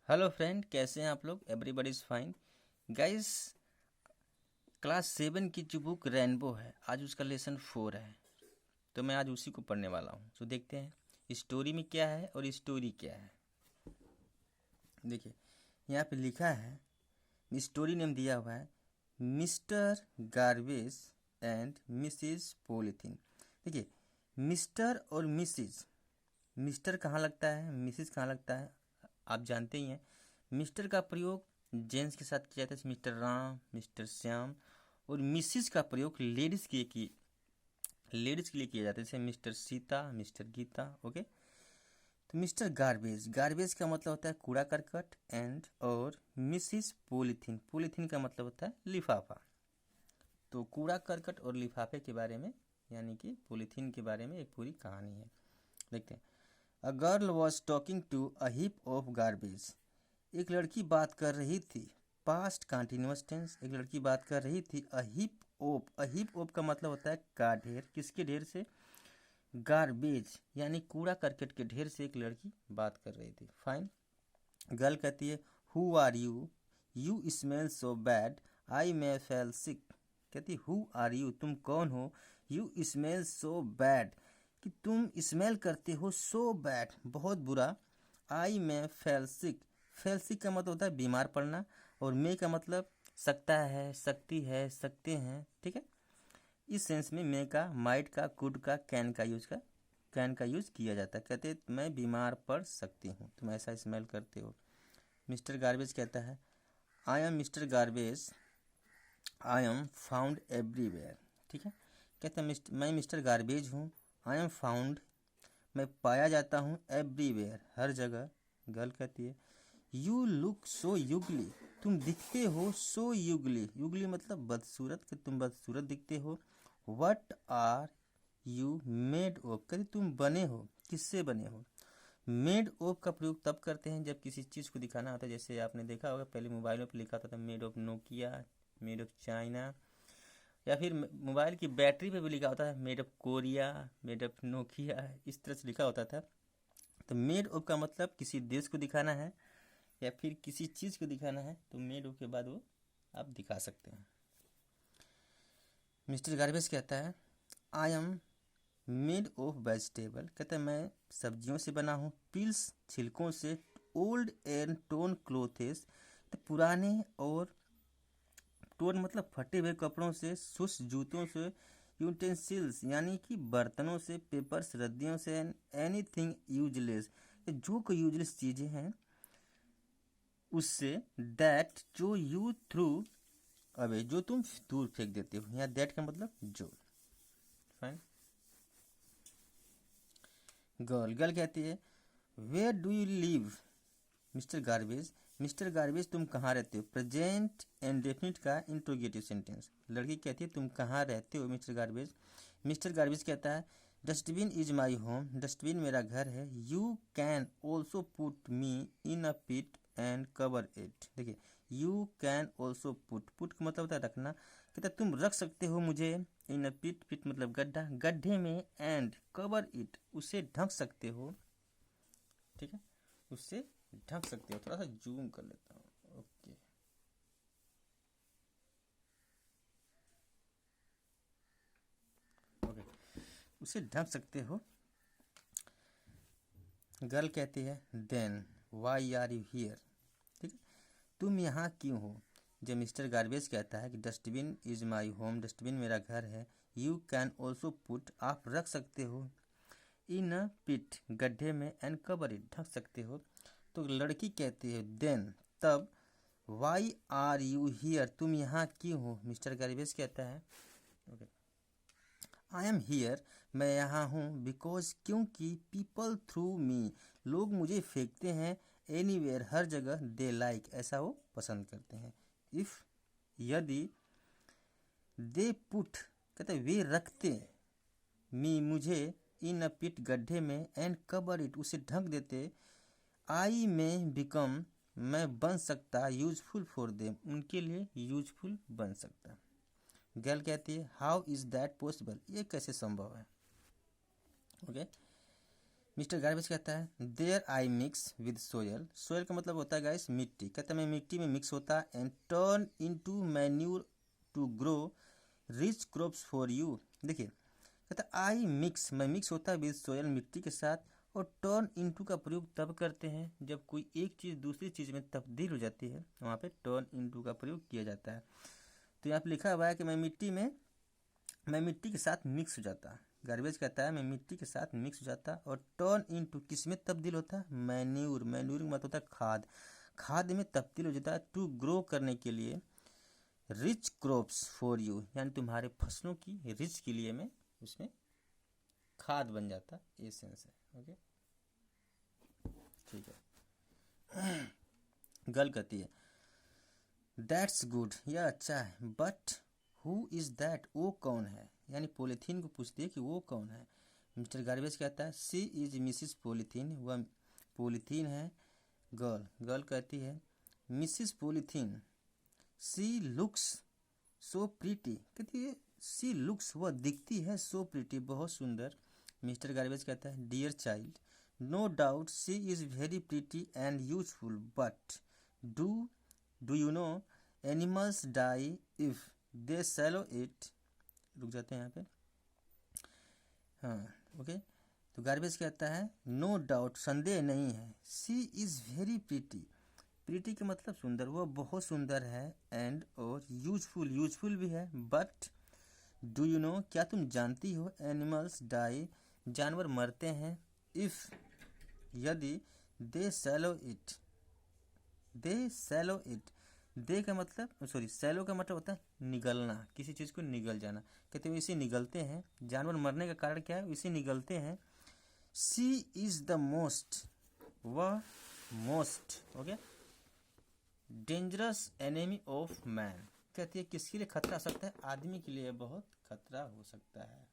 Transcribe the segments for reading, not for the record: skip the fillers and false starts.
Hello friend, कैसे हैं आप लोग? Everybody is fine guys. Class 7 की जो बुक रेनबो है, आज उसका लेसन 4 है, तो मैं आज उसी को पढ़ने वाला हूँ। तो देखते हैं स्टोरी में क्या है और स्टोरी क्या है। देखिए, यहाँ पे लिखा है, स्टोरी नेम दिया हुआ है mister garbage and Mrs polythene. देखिए, मिस्टर और मिसिज, मिस्टर कहाँ लगता है, मिसिज कहाँ लगता है, आप जानते ही हैं। मिस्टर का प्रयोग जेंट्स के साथ किया जाता है, मिस्टर राम, मिस्टर श्याम। और मिसिज का प्रयोग लेडीज़ के लिए किया जाता है, जैसे mister Sita, mister Gita. Okay, तो मिस्टर गार्बेज, गार्बेज का मतलब होता है कूड़ा करकट, एंड और मिसिज पॉलीथीन, पॉलीथीन का मतलब होता है लिफाफा। तो कूड़ा करकट और लिफाफे के बारे में, यानी कि पॉलीथीन के बारे में एक पूरी कहानी है। देखते हैं। A girl was talking to a heap of garbage. एक लड़की बात कर रही थी, पास्ट कंटिन्यूअस टेंस। एक लड़की बात कर रही थी अ heap of, a heap of का मतलब होता है का ढेर। किसके ढेर से? गार्बेज, यानी कूड़ा करकट के ढेर से एक लड़की बात कर रही थी। फाइन। गर्ल कहती है who are you, you smell so bad, I may feel sick. कहती हु आर यू, तुम कौन हो, यू स्मेल सो बैड, कि तुम स्मेल करते हो, सो बैड, बहुत बुरा, आई मे फेल सिक, फेल सिक का मतलब होता है बीमार पड़ना, और मे का मतलब सकता है, सकती है, सकते हैं। ठीक है, इस सेंस में मे का, माइट का, कुड का, कैन का यूज किया जाता है। कहते मैं बीमार पड़ सकती हूँ, तुम ऐसा स्मेल करते हो। मिस्टर गार्बेज कहता है I am mister garbage, I am found everywhere. ठीक है, कहते हैं मैं मिस्टर गार्बेज हूँ, आई एम फाउंड, मैं पाया जाता हूँ, एवरीवेयर, हर जगह। गर्ल कहती है यू लुक सो युगली, तुम दिखते हो, सो युगली, युगली मतलब बदसूरत, कि तुम बदसूरत दिखते हो। What are you made of, कहते तुम बने हो, किससे बने हो। मेड ऑफ का प्रयोग तब करते हैं जब किसी चीज़ को दिखाना होता है। जैसे आपने देखा होगा पहले मोबाइलों पर लिखा होता था made of Nokia, made of China, या फिर मोबाइल की बैटरी पे भी लिखा होता है made of Korea, made of Nokia, इस तरह से लिखा होता था। तो मेड ऑफ का मतलब किसी देश को दिखाना है या फिर किसी चीज़ को दिखाना है, तो मेड ऑफ के बाद वो आप दिखा सकते हैं। मिस्टर गार्बेज कहता है I am made of vegetable, कहते हैं मैं सब्जियों से बना हूँ, पिल्स, छिलकों से, ओल्ड एंड टोन क्लोथेस, तो पुराने और टोन मतलब फटे हुए कपड़ों से, शुष्क जूतों से, यूटेंसिल्स यानी कि बर्तनों से, पेपर्स, रद्दियों से, एनीथिंग यूजलेस, जो कोई यूजलेस चीज़ें हैं उससे, दैट जो यू थ्रू अवे, जो तुम दूर फेंक देते हो। यहाँ दैट का मतलब जो। फाइन। गर्ल कहती है where do you live mister garbage, mister garbage तुम कहाँ रहते हो। प्रेजेंट इंडेफिनिट का इंट्रोगेटिव सेंटेंस। लड़की कहती है तुम कहाँ रहते हो मिस्टर गार्बेज। मिस्टर गार्बेज कहता है dustbin is my home, dustbin मेरा घर है। You can also put me in a pit and cover it. देखिए, you can also put, put का मतलब होता है रखना। कहता है तुम रख सकते हो मुझे, इन अ पिट, पिट मतलब गड्ढा, गड्ढे में, एंड कवर इट, उसे ढक सकते हो। ठीक है, उससे ढक सकते हो। थोड़ा सा जूम कर लेता हूँ। ओके, ओके, उसे ढक सकते हो। गर्ल कहती है then why are you here, ठीक है, तुम यहाँ क्यों हो। जब मिस्टर गार्बेज कहता है कि dustbin is my home, dustbin मेरा घर है, यू कैन ऑल्सो पुट, आप रख सकते हो, इन अ पिट, गड्ढे में, एंड कवर इट, ढक सकते हो। तो लड़की कहती है देन, तब, वाई आर यू हियर, तुम यहाँ क्यों हो। मिस्टर गार्बेज कहता है ओके, आई एम हियर, मैं यहाँ हूँ, बिकॉज, क्योंकि, पीपल थ्रू मी, लोग मुझे फेंकते हैं, एनीवेयर, हर जगह, दे लाइक, ऐसा वो पसंद करते हैं, इफ़, यदि, दे पुट, कहते वे रखते, मी, मुझे, इन अ पिट, गड्ढे में, एंड कवर इट, उसे ढक देते, आई में बिकम, मैं बन सकता, यूजफुल फॉर देम, उनके लिए यूजफुल बन सकता। गर्ल कहती है हाउ इज दैट पॉसिबल, ये कैसे संभव है। ओके, मिस्टर गार्बेज कहता है there I mix with soil, soil का मतलब होता है गाइस मिट्टी, कहता है मैं मिट्टी में मिक्स होता and turn into manure to grow rich crops for you. देखिए कहता है आई मिक्स, मैं मिक्स होता है विद सोयल, मिट्टी के साथ, और टर्न इनटू का प्रयोग तब करते हैं जब कोई एक चीज़ दूसरी चीज़ में तब्दील हो जाती है, वहाँ पे टर्न इनटू का प्रयोग किया जाता है। तो यहाँ पे लिखा हुआ है कि मैं मिट्टी के साथ मिक्स हो जाता। गार्बेज कहता है मैं मिट्टी के साथ मिक्स हो जाता और टर्न इनटू किस में तब्दील होता है, मैन्यूर, मैन्यूर का मतलब होता है खाद, खाद में तब्दील हो जाता है टू ग्रो करने के लिए रिच क्रॉप्स फॉर यू, यानी तुम्हारे फसलों की रिच के लिए मैं उसमें खाद बन जाता, ये सेंस है। ओके ठीक है। गर्ल कहती है दैट्स गुड, यह अच्छा है, बट हु इज़ दैट, वो कौन है, यानी पॉलीथीन को पूछती है कि वो कौन है। मिस्टर गार्बेज कहता है सी इज मिसिस पॉलीथीन, वह पॉलीथीन है। गर्ल कहती है मिसिस पॉलीथीन सी लुक्स सो प्रीटी, कहती है सी लुक्स, वह दिखती है, सो प्रीटी, बहुत सुंदर। मिस्टर गार्बेज कहता है dear child no doubt she is very pretty and useful, but do you know animals die if they swallow it. रुक जाते हैं यहाँ पे, हाँ ओके। तो गार्बेज कहता है नो डाउट, संदेह नहीं है, सी इज़ वेरी प्रीटी, प्रीटी का मतलब सुंदर, वह बहुत सुंदर है, एंड और यूजफुल, यूजफुल भी है, बट डू यू नो, क्या तुम जानती हो, एनिमल्स डाई, जानवर मरते हैं, इफ़, यदि, दे सैलो इट, दे का मतलब सैलो का मतलब होता है निगलना, किसी चीज़ को निगल जाना, कहते हैं इसे निगलते हैं, जानवर मरने का कारण क्या है, इसे निगलते हैं। सी इज़ द मोस्ट, वह most, okay, dangerous enemy of man, कहती है किसके लिए खतरा हो सकता है, आदमी के लिए बहुत खतरा हो सकता है।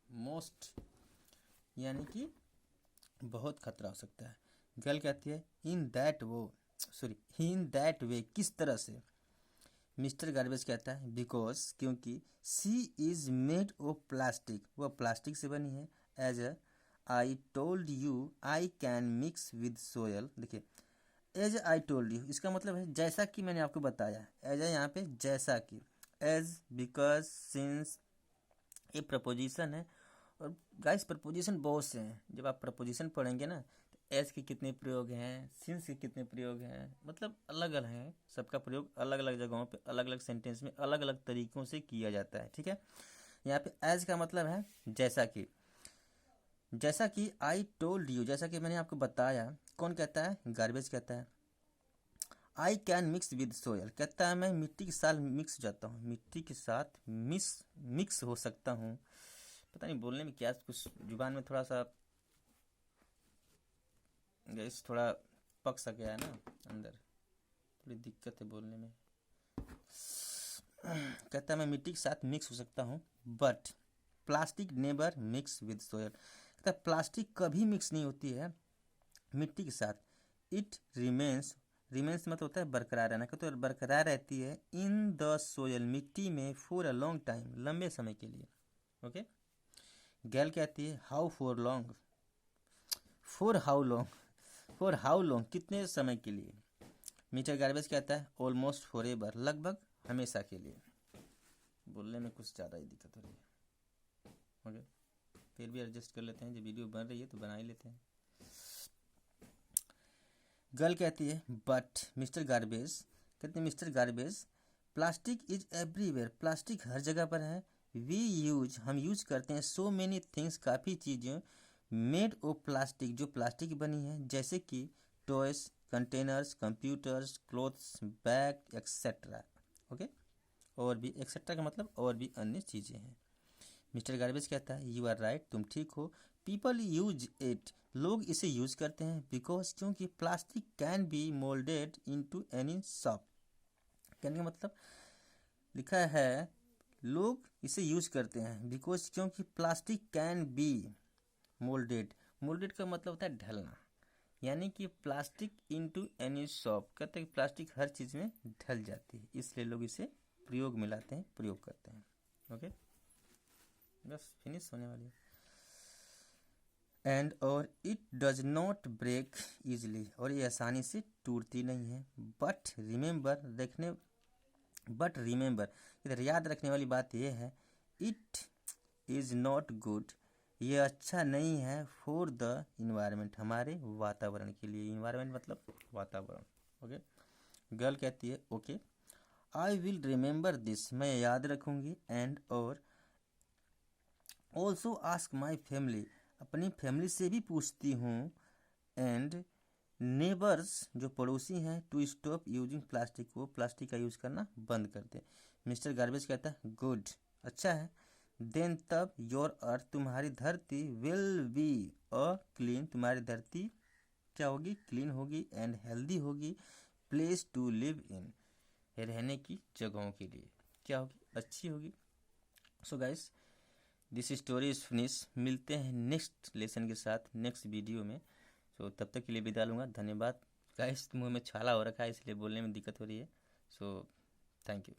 मोस्ट यानी कि बहुत खतरा हो सकता है। गर्ल कहती है इन दैट वे, किस तरह से। मिस्टर गार्बेज कहता है बिकॉज, क्योंकि she is made of plastic, वह प्लास्टिक से बनी है, as I told you I can mix with soil. देखिए एज आई टोल्ड यू, इसका मतलब है जैसा कि मैंने आपको बताया, एज यहाँ पे जैसा कि, एज, बिकॉज, सिंस, ये प्रपोजिशन है। और गाइस प्रपोजिशन बहुत से हैं, जब आप प्रपोजिशन पढ़ेंगे ना तो एज के कितने प्रयोग हैं, सिंस के कितने प्रयोग हैं, मतलब अलग अलग हैं, सबका प्रयोग अलग अलग जगहों पे अलग अलग सेंटेंस में अलग अलग तरीक़ों से किया जाता है, ठीक है। यहाँ पे एज का मतलब है जैसा कि आई टोल्ड यू, जैसा कि मैंने आपको बताया। कौन कहता है, गार्बेज कहता है। आई कैन मिक्स विद सोयल, कहता है मैं मिट्टी के साथ मिक्स हो जाता हूँ, मिट्टी के साथ मिक्स हो सकता हूँ। पता नहीं बोलने में क्या, कुछ जुबान में थोड़ा सा गैस थोड़ा पक सा गया है ना अंदर, थोड़ी दिक्कत है बोलने में। कहता है मैं मिट्टी के साथ मिक्स हो सकता हूँ, but plastic never mix with soil, कहता है प्लास्टिक कभी मिक्स नहीं होती है मिट्टी के साथ। इट रिमेन्स मतलब होता है बरकरार रहना, कहते हैं बरकरार रहती है इन द सोयल, मिट्टी में, फॉर अ लॉन्ग टाइम, लंबे समय के लिए। ओके। गैल कहती है how for long, for how long, कितने समय के लिए। मिस्टर गार्बेज कहता है ऑलमोस्ट फॉर एवर, लगभग हमेशा के लिए। बोलने में कुछ ज़्यादा ही दिक्कत हो रही है। ओके, फिर भी एडजस्ट कर लेते हैं, जब वीडियो बन रही है तो बना ही लेते हैं। गर्ल कहती है बट मिस्टर गार्बेज, कहते हैं mister garbage plastic is everywhere, plastic हर जगह पर है। हम यूज करते हैं सो मेनी थिंग्स, काफ़ी चीज़ें, मेड ऑफ प्लास्टिक, जो प्लास्टिक बनी है, जैसे कि toys, containers, computers, clothes, bag etcetera. Okay, और भी एक्सेट्रा का मतलब और भी अन्य चीज़ें हैं। मिस्टर गार्बेज कहता है यू आर राइट, तुम ठीक हो। पीपल यूज इट, लोग इसे यूज करते हैं, बिकॉज, क्योंकि plastic can be moulded into any shop. कहने का मतलब लिखा है लोग इसे यूज करते हैं, बिकॉज, क्योंकि प्लास्टिक कैन बी मोल्डेड का मतलब होता है ढलना, यानी कि प्लास्टिक इनटू एनी शॉप, कहते हैं प्लास्टिक हर चीज़ में ढल जाती है, इसलिए लोग इसे प्रयोग में लाते हैं, प्रयोग करते हैं। ओके, बस फिनिश होने वाली है। एंड और it does not break easily, और ये आसानी से टूटती नहीं है। बट रिमेंबर इधर याद रखने वाली बात यह है, इट इज़ नॉट गुड, ये अच्छा नहीं है फॉर द इन्वायरमेंट, हमारे वातावरण के लिए। इन्वायरमेंट मतलब वातावरण। ओके, गर्ल कहती है okay I will remember this, मैं याद रखूंगी। एंड और ऑल्सो आस्क माई फैमिली, अपनी फैमिली से भी पूछती हूँ। एंड नेबर्स, जो पड़ोसी हैं, टू स्टॉप यूजिंग प्लास्टिक, वो प्लास्टिक का यूज़ करना बंद कर दे। मिस्टर गार्बेज कहता है गुड, अच्छा है। देन तब योर अर्थ, तुम्हारी धरती, विल बी अ क्लीन, तुम्हारी धरती क्या होगी, क्लीन होगी। एंड हेल्दी होगी, प्लेस टू लिव इन, रहने की जगहों के लिए क्या होगी, अच्छी होगी। So guys this story is finish, मिलते हैं नेक्स्ट लेसन के साथ नेक्स्ट वीडियो में। सो तब तक के लिए विदा लूँगा, धन्यवाद। गाइस मुँह में छाला हो रखा है इसलिए बोलने में दिक्कत हो रही है। So thank you.